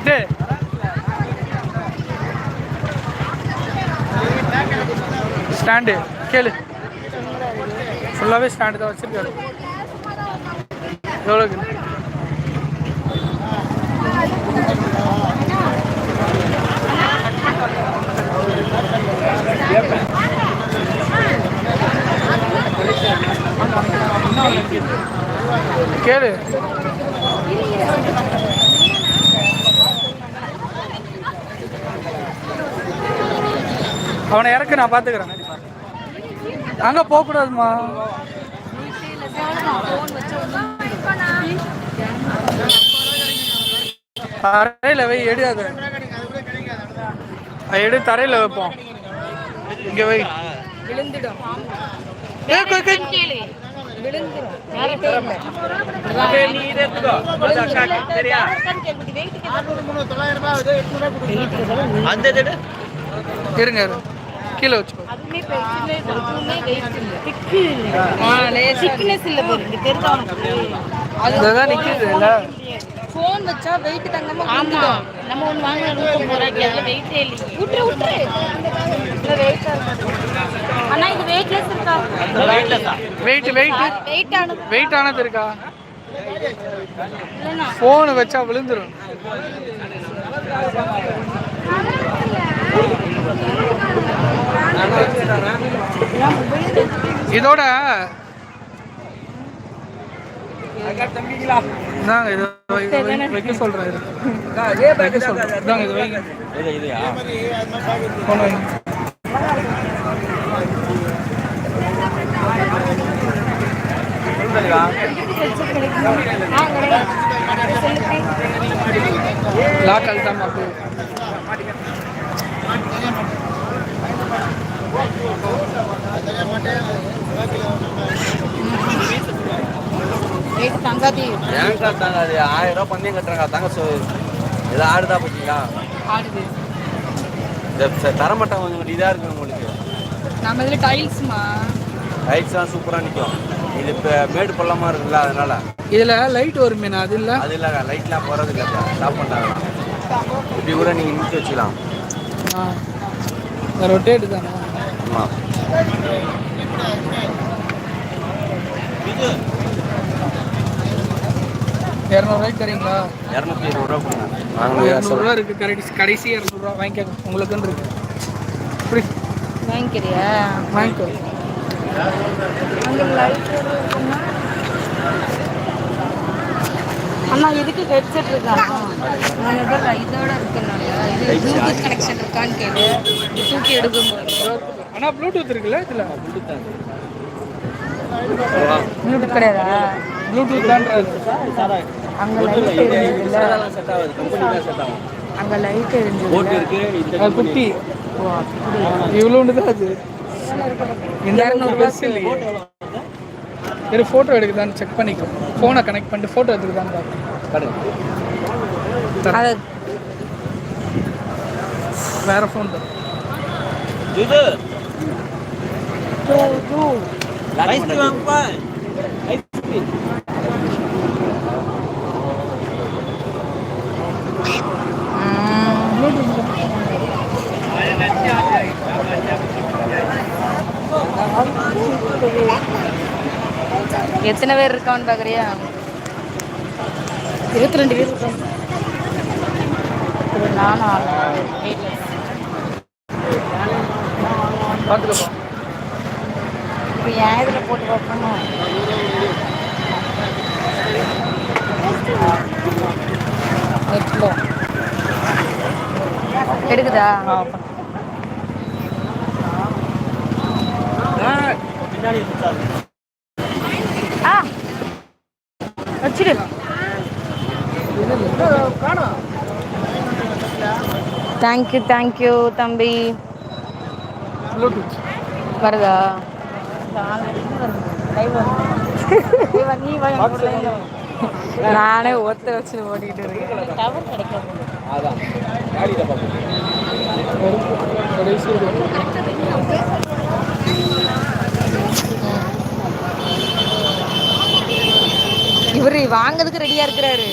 சிட்டு stand கேளு. ஃபுல்லாகவே stand தான் வச்சுருக்காரு. எவ்வளோக்கு? கேளு. அவனை இறக்கு, நான் பார்த்துக்கிறேன். அங்கே போகக்கூடாதுமா. தரையில் வை, எடு. அதை எடு, தரையில் வைப்போம். இங்கே வை. இருங்க, கீழே வச்சு அதுதான் நிக்குது இல்ல. ஃபோன் வச்சா வெயிட் தங்கமா. ஆமா, நம்ம ஒன்னு வாங்குற 150 ரூபாய்க்கு அதுல வெயிட்டே இல்ல. விட்டு இல்ல வெயிட் அண்ணா, இது வெயிட்லெஸ் இருக்கா? வெயிட் ஆனது இருக்கா? ஃபோன் வச்சா விழுந்துரும். இதோட வைக்க சொல்றேன். லாக் அழுத்தாம தங்காதி 1000 ரூபாய் பந்தயம் கட்டுறாங்க. தங்க ஏதோ ஆடுதா பார்த்தீங்களா? தரமாட்டாங்க, கொஞ்சம் இதா இருக்கு உங்களுக்கு. நம்ம இதுல டைல்ஸ்மா, டைல்ஸ்லாம் சூப்பரா நிற்கும். இது இப்போ மேடு பள்ளமா இருக்குல்ல, அதனால இதுல லைட் வருமே. அது இல்லை, அது இல்லை, லைட்லாம் போறது இல்லை. ஸ்டாப் பண்ணிட்டாங்க. இப்படி கூட நீங்க நிறுத்தி வச்சுக்கலாம். ரொட்டேட் தானே. ஆமாம், இது 200 தரீங்களா? 220 ரூபா கொடுங்க. 200 இருக்கு. கடைசி 200 ரூபா வாங்கிக்கோங்க. உங்களுக்குன்னு இருக்கு. இப்படி வாங்கிக்கிறியா? வாங்கிக்கோ. அண்ணா, இதுக்கு ஹெட்செட் இருக்கா? இதோட இருக்குனால இது ப்ளூடூத் கனெக்ஷன் இருக்கான்னு கேளு. தூக்கி எடுக்கும்போது. ஆனா ப்ளூடூத் இருக்குல்ல இதுல? ப்ளூடூத் கிடையாதா? ப்ளூடூத் தான். அங்க லைட் எரிஞ்சுதுல்ல, அங்க லைட் எரிஞ்சுது. குட்டி இவ்வளோண்டு தான் அது. இந்த 200 பெருசு இல்லையே. சரி, ஃபோட்டோ எடுக்குதான்னு செக் பண்ணிக்கோ. ஃபோனை கனெக்ட் பண்ணிட்டு ஃபோட்டோ எடுத்துக்குதான்னு பார்க்கணும். வேற ஃபோன் தான். எத்தனை பேர் இருக்கான்னு பாக்குறியா? 22 பேர் இருக்காங்க. நானும் பார்த்துக்கப்பா. இப்போ ஏன் இதில் போட்டு பார்க்கணும்? எடுக்குதா? வச்சிடு. தேங்க்யூ தம்பி. வருதா? நானே ஒத்த வச்சு ஓடிக்கிட்டு இருக்கேன். டவர் கிடைக்காது. இவரு வாங்கிறதுக்கு ரெடியா இருக்கிறாரு.